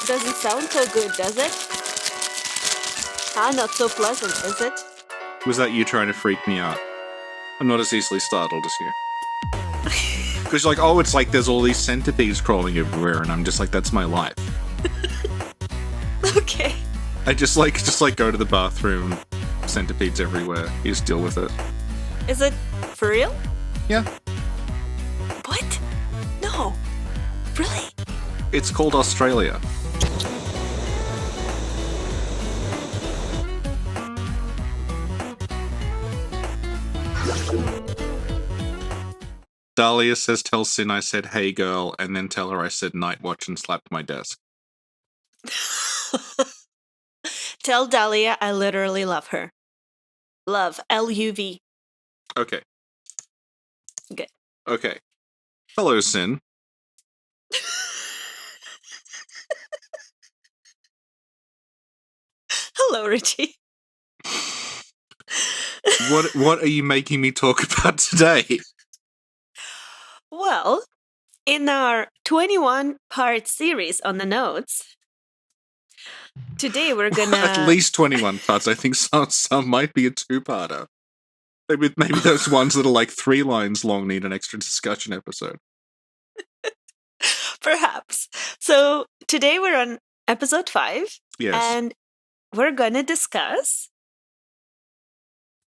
Doesn't sound so good, does it? Not so pleasant, is it? Was that you trying to freak me out? I'm not as easily startled as you. Because you're like, oh, it's like there's all these centipedes crawling everywhere, and I'm just like, that's my life. Okay. I just go to the bathroom, centipedes everywhere. You just deal with it. Is it for real? Yeah. What? No. Really? It's called Australia. Dahlia says, tell Sin I said, hey girl, and then tell her I said night watch and slapped my desk. Tell Dahlia I literally love her. Love. L-U-V. Okay. Good. Okay. Hello, Sin. Hello, Richie. What are you making me talk about today? Well, in our 21-part series on the notes, today we're gonna... At least 21 parts. I think some might be a two-parter. Maybe those ones that are like 3 lines long need an extra discussion episode. Perhaps. So today we're on episode 5. Yes. And we're gonna discuss...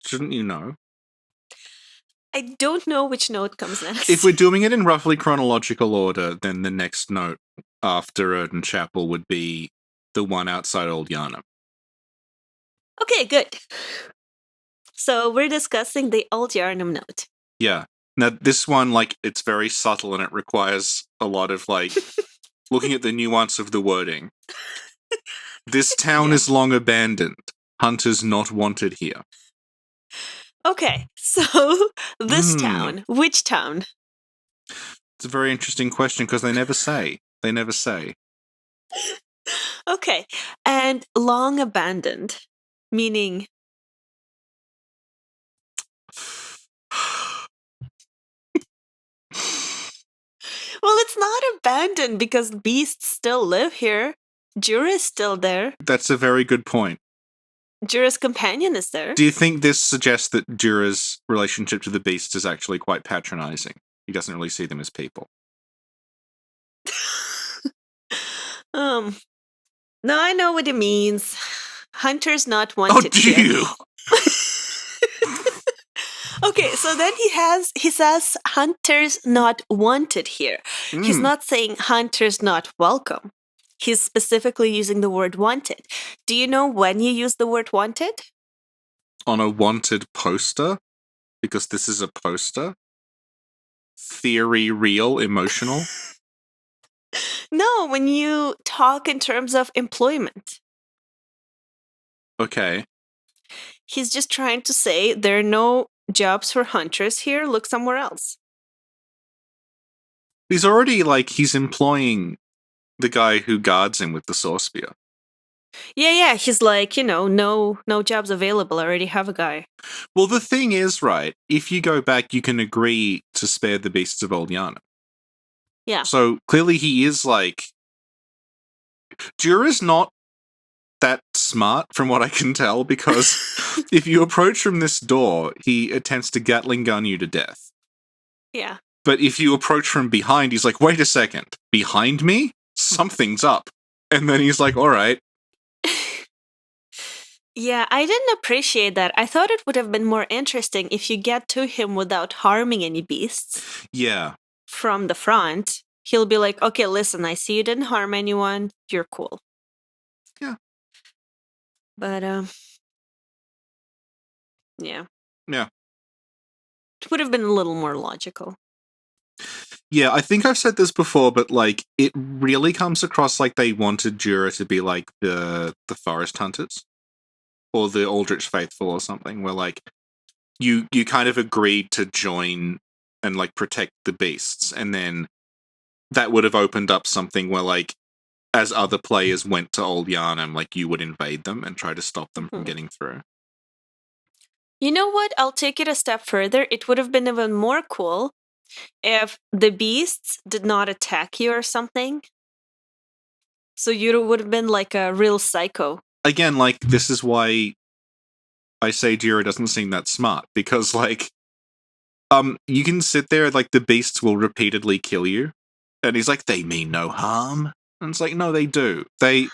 Shouldn't you know? I don't know which note comes next. If we're doing it in roughly chronological order, then the next note after Erden Chapel would be the one outside Old Yarnum. Okay, good. So we're discussing the Old Yarnum note. Yeah. Now, this one, it's very subtle and it requires a lot of, looking at the nuance of the wording. This town is long abandoned. Hunters not wanted here. Okay, so this town. Which town? It's a very interesting question because they never say. They never say. Okay, and long abandoned, meaning... Well, it's not abandoned because beasts still live here. Jura's still there. That's a very good point. Jura's companion is there. Do you think this suggests that Jura's relationship to the beasts is actually quite patronizing? He doesn't really see them as people. No, I know what it means. Hunters not wanted here. Oh, do you? Okay, so then he says hunters not wanted here. He's not saying hunters not welcome. He's specifically using the word wanted. Do you know when you use the word wanted? On a wanted poster? Because this is a poster? Theory, real, emotional? No, when you talk in terms of employment. Okay. He's just trying to say there are no jobs for hunters here. Look somewhere else. He's already, he's employing the guy who guards him with the saw spear. Yeah, he's like, no jobs available. I already have a guy. Well, the thing is, right, if you go back, you can agree to spare the beasts of Old Yarnum. Yeah. So, clearly he is, Jura's not that smart, from what I can tell, because if you approach from this door, he attempts to Gatling gun you to death. Yeah. But if you approach from behind, he's like, wait a second, behind me? Something's up. And then he's like, all right. Yeah, I didn't appreciate that. I thought it would have been more interesting if you get to him without harming any beasts. Yeah. From the front. He'll be like, okay, listen, I see you didn't harm anyone. You're cool. Yeah. But, yeah. Yeah. It would have been a little more logical. Yeah, I think I've said this before, but, it really comes across like they wanted Jura to be like the Forest Hunters. Or the Aldrich Faithful or something, where, you kind of agreed to join and, protect the beasts, and then that would have opened up something where, as other players went to Old Yarnum, you would invade them and try to stop them from getting through. You know what? I'll take it a step further. It would have been even more cool if the beasts did not attack you or something, So you would have been like a real psycho. Again, like, this is why I say Jira doesn't seem that smart, because, like, you can sit there, like, the beasts will repeatedly kill you, and he's like, they mean no harm. And it's like, no, they do. They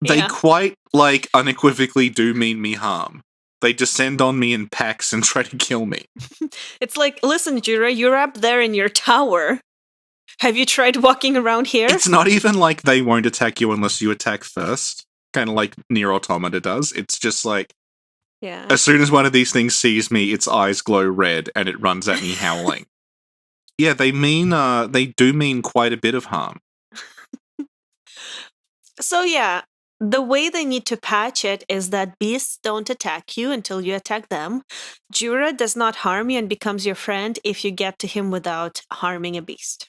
Yeah. quite, like, unequivocally do mean me harm. They descend on me in packs and try to kill me. It's like, listen, Jira, you're up there in your tower. Have you tried walking around here? It's not even like they won't attack you unless you attack first, kind of like Nier Automata does. It's just like, Yeah. as soon as one of these things sees me, its eyes glow red and it runs at me howling. Yeah, they do mean quite a bit of harm. So yeah, the way they need to patch it is that beasts don't attack you until you attack them. Jura does not harm you and becomes your friend if you get to him without harming a beast.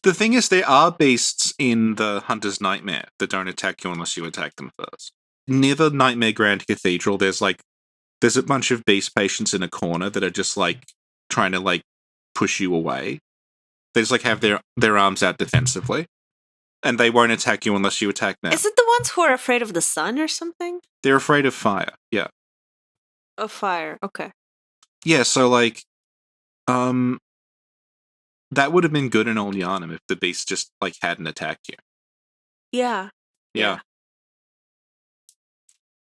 The thing is, there are beasts in the Hunter's Nightmare that don't attack you unless you attack them first. Near the Nightmare Grand Cathedral, there's a bunch of beast patients in a corner that are just like trying to like push you away. They just like have their arms out defensively, and they won't attack you unless you attack them. Is it the ones who are afraid of the sun or something? They're afraid of fire. Yeah. Of fire. Okay. Yeah. So like, that would have been good in Old Yarnum if the beast just like hadn't attacked you. Yeah. Yeah.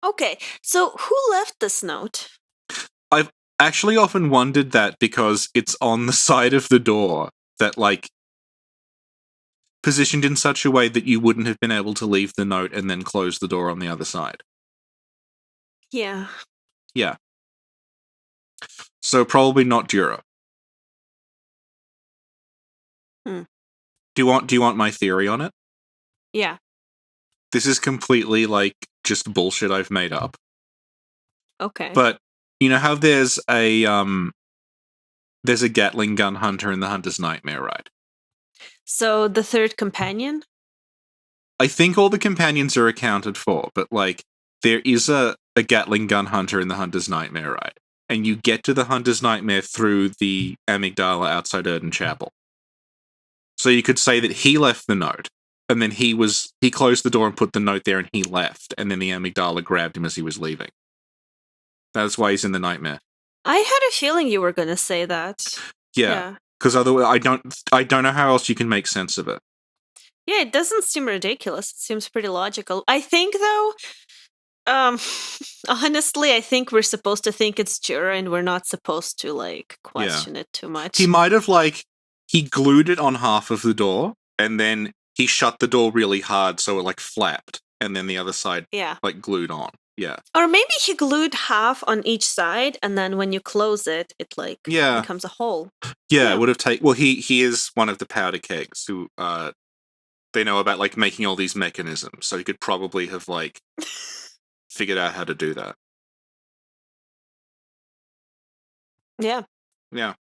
Okay. So who left this note? I've actually often wondered that because it's on the side of the door that like positioned in such a way that you wouldn't have been able to leave the note and then close the door on the other side. Yeah. Yeah. So probably not Jura. Do you want my theory on it? Yeah. This is completely like just bullshit I've made up. Okay. But you know how there's a Gatling gun hunter in the Hunter's Nightmare, right? So the third companion? I think all the companions are accounted for, but like there is a Gatling gun hunter in the Hunter's Nightmare, right? And you get to the Hunter's Nightmare through the amygdala outside Erden Chapel. So you could say that he left the note, and then he closed the door and put the note there and he left, and then the amygdala grabbed him as he was leaving. That's why he's in the nightmare. I had a feeling you were going to say that. Yeah. Because otherwise I don't know how else you can make sense of it. Yeah, it doesn't seem ridiculous. It seems pretty logical. I think though, honestly, I think we're supposed to think it's Jura and we're not supposed to like question it too much. He might have he glued it on half of the door and then he shut the door really hard so it like flapped and then the other side like glued on. Yeah. Or maybe he glued half on each side and then when you close it, it like becomes a hole. Yeah, it would have taken. Well, he is one of the powder kegs who they know about like making all these mechanisms, so he could probably have like figured out how to do that. Yeah. Yeah.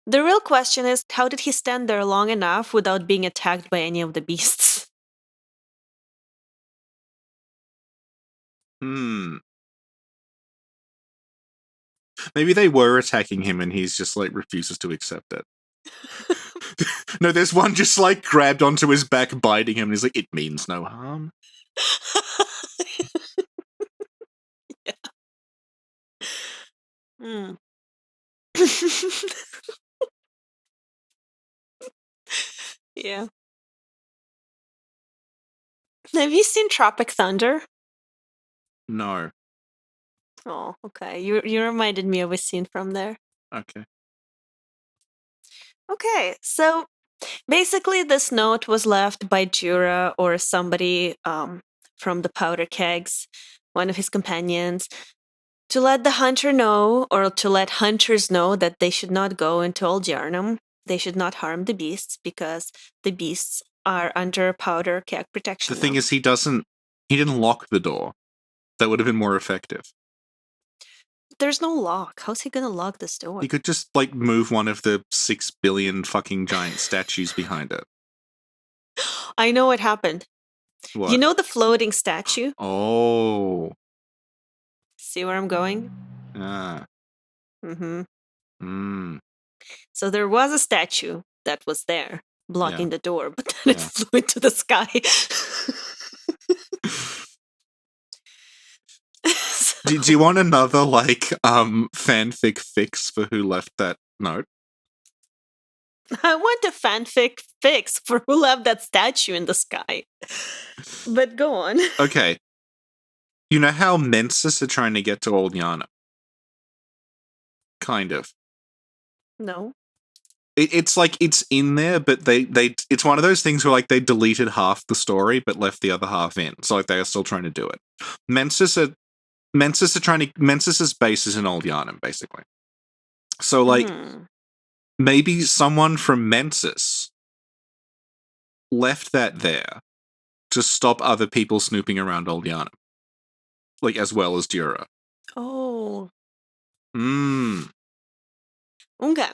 The real question is, how did he stand there long enough without being attacked by any of the beasts? Maybe they were attacking him and he's just like refuses to accept it. No, there's one just like grabbed onto his back, biting him, and he's like, it means no harm. Yeah. Yeah. Have you seen Tropic Thunder? No. Oh, okay. You reminded me of a scene from there. Okay. Okay, so basically this note was left by Jura or somebody from the powder kegs, one of his companions, to let the hunter know, or to let hunters know that they should not go into Old Yarnum. They should not harm the beasts because the beasts are under powder keg protection. The thing is, he didn't lock the door. That would have been more effective. There's no lock. How's he gonna lock this door? He could just like move one of the 6 billion fucking giant statues behind it. I know what happened. What? You know the floating statue? Oh. See where I'm going? Ah. Mm-hmm. Mm. So there was a statue that was there, blocking the door, but then it flew into the sky. Do you want another fanfic fix for who left that note? I want a fanfic fix for who left that statue in the sky. But go on. Okay. You know how Mensis are trying to get to Old Yana? Kind of. No. It's like it's in there, but they it's one of those things where like they deleted half the story but left the other half in. So like they are still trying to do it. Mensis's base is in Old Yharnam, basically. So like maybe someone from Mensis left that there to stop other people snooping around Old Yharnam. Like as well as Dura. Oh. Okay.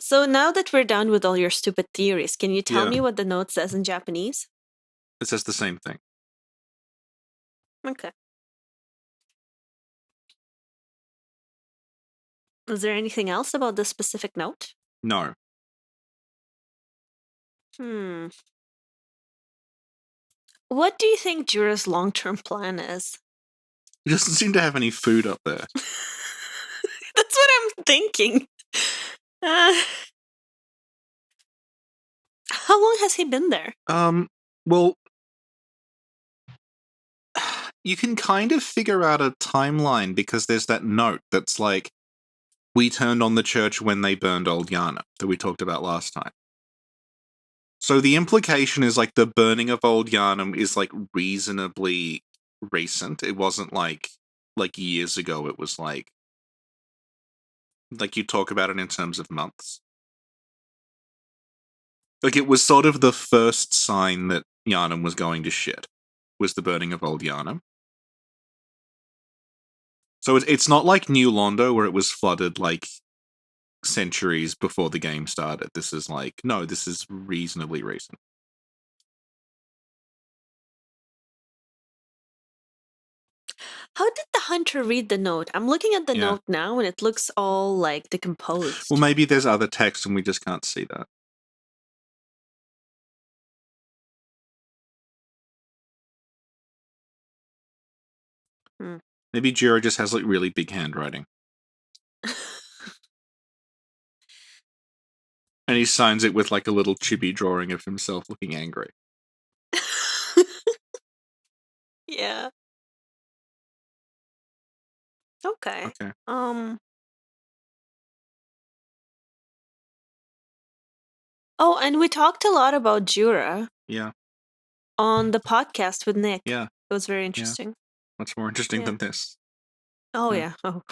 So now that we're done with all your stupid theories, can you tell me what the note says in Japanese? It says the same thing. Okay. Is there anything else about this specific note? No. What do you think Jura's long-term plan is? He doesn't seem to have any food up there. That's what I'm thinking. How long has he been there? Well, you can kind of figure out a timeline because there's that note that's like, we turned on the church when they burned Old Yana that we talked about last time. So the implication is like the burning of Old Yharnam is like reasonably recent. It wasn't like years ago. It was like you talk about it in terms of months. Like it was sort of the first sign that Yharnam was going to shit, was the burning of Old Yharnam. So it's not like New Londo where it was flooded like centuries before the game started. This is this is reasonably recent. How did the hunter read the note? I'm looking at the note now and it looks all like decomposed. Well, maybe there's other text and we just can't see that. Maybe Jiro just has like really big handwriting. And he signs it with like a little chibi drawing of himself looking angry. Yeah. Okay. Oh, and we talked a lot about Jura. Yeah. On the podcast with Nick. Yeah. It was very interesting. Much more interesting than this. Oh, yeah. Oh.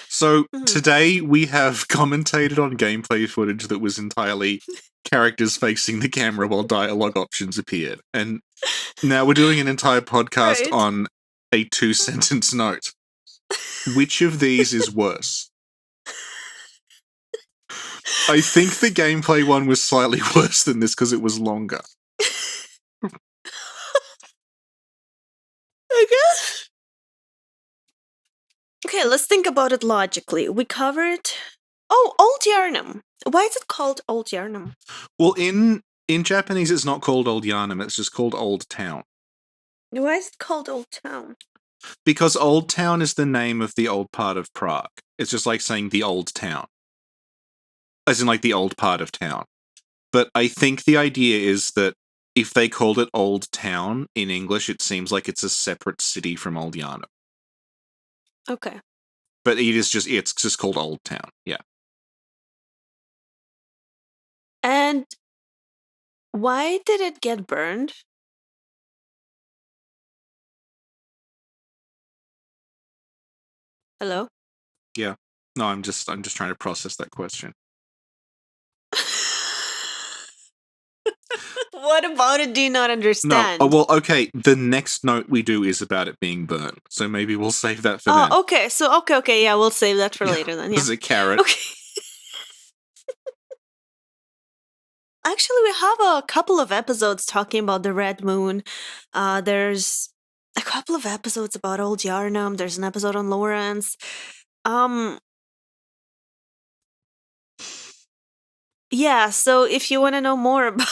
So today we have commentated on gameplay footage that was entirely characters facing the camera while dialogue options appeared. And now we're doing an entire podcast on a 2-sentence note. Which of these is worse? I think the gameplay one was slightly worse than this because it was longer. I guess. Okay, let's think about it logically. We covered... Oh, Old Yharnam. Why is it called Old Yharnam? Well, in Japanese, it's not called Old Yharnam. It's just called Old Town. Why is it called Old Town? Because Old Town is the name of the old part of Prague. It's just like saying the Old Town. As in, like, the old part of town. But I think the idea is that if they called it Old Town in English, it seems like it's a separate city from Old Yharnam. Okay. But it's just called Old Town, yeah. And why did it get burned? Hello? Yeah. No, I'm just trying to process that question. What about it do you not understand? No. Oh, well, okay. The next note we do is about it being burned. So maybe we'll save that for then. Oh, okay. So, okay. Yeah, we'll save that for later then. Yeah. As a carrot. Okay. Actually, we have a couple of episodes talking about the Red Moon. There's a couple of episodes about Old Yharnam. There's an episode on Lawrence. Yeah, so if you want to know more about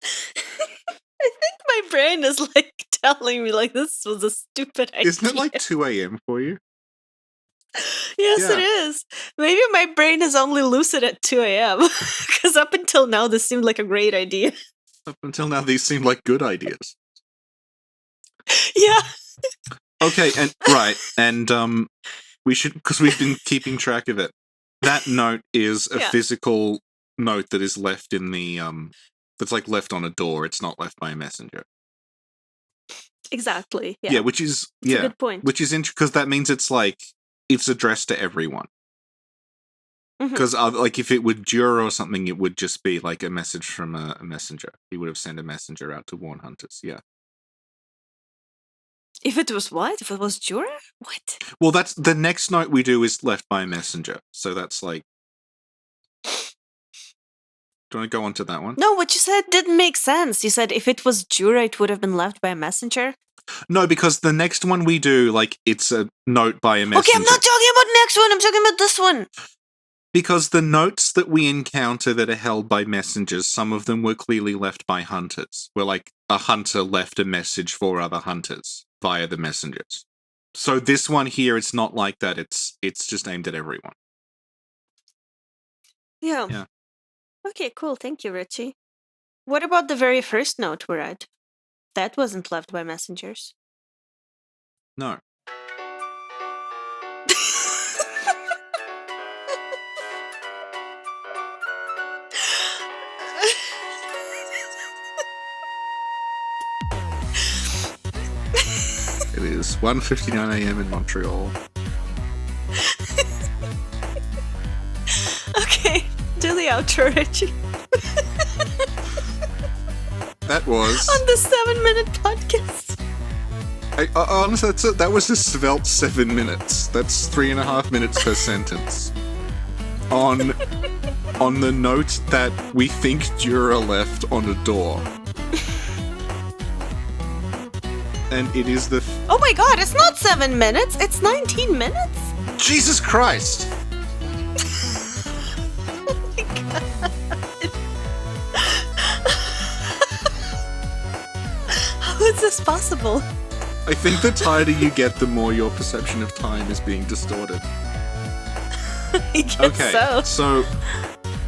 I think my brain is like telling me like this was a stupid idea. Isn't it like 2 a.m. for you? Yes, it Yeah. is. Maybe my brain is only lucid at 2 a.m. Because up until now, this seemed like a great idea. Up until now, these seem like good ideas. Yeah. Okay, and we should, because we've been keeping track of it. That note is a Yeah. physical note that is left in the that's like left on a door. It's not left by a messenger. Exactly. Yeah, which is It's a good point. which is interesting because that means it's like it's addressed to everyone. Mhm. Because like if it were Jura or something, it would just be like a message from a messenger. He would have sent a messenger out to warn hunters. Yeah. If it was what? If it was Jura? What? Well, that's the next note we do is left by a messenger. So that's like. Do you want to go on to that one? No, what you said didn't make sense. You said if it was Jura, it would have been left by a messenger. No, because the next one we do, like, it's a note by a messenger. Okay, I'm not talking about next one. I'm talking about this one. Because the notes that we encounter that are held by messengers, some of them were clearly left by hunters. Where, like, a hunter left a message for other hunters via the messengers. So this one here, it's not like that. It's just aimed at everyone. Yeah. Yeah. Okay, cool. Thank you, Richie. What about the very first note we read? That wasn't left by messengers. No. It is 1:59 a.m. in Montreal. Okay, do the outro, Richie. That was... On the 7-minute podcast. honestly, that was a svelte 7 minutes. That's 3.5 minutes per sentence. On the note that we think Jura left on a door. And it is the... Oh my god, it's not 7 minutes, it's 19 minutes? Jesus Christ! Oh my god. How is this possible? I think the tighter you get, the more your perception of time is being distorted. I guess Okay, so.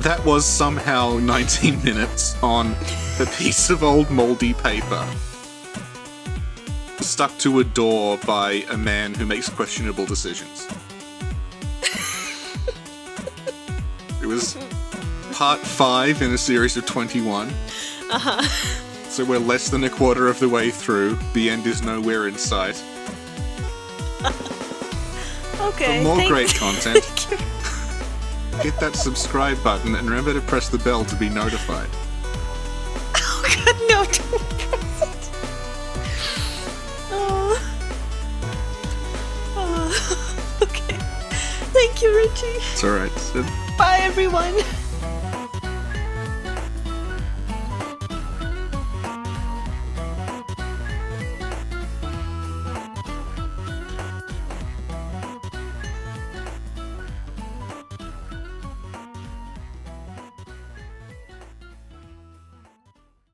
that was somehow 19 minutes on a piece of old moldy paper. Stuck to a door by a man who makes questionable decisions. It was part 5 in a series of 21. Uh-huh. So we're less than a quarter of the way through. The end is nowhere in sight. Okay. For more thank- great content, thank you. hit that subscribe button and remember to press the bell to be notified. Oh god, no, don't press it. Oh. Oh. Okay. Thank you, Richie. It's alright, Sid. Bye, everyone.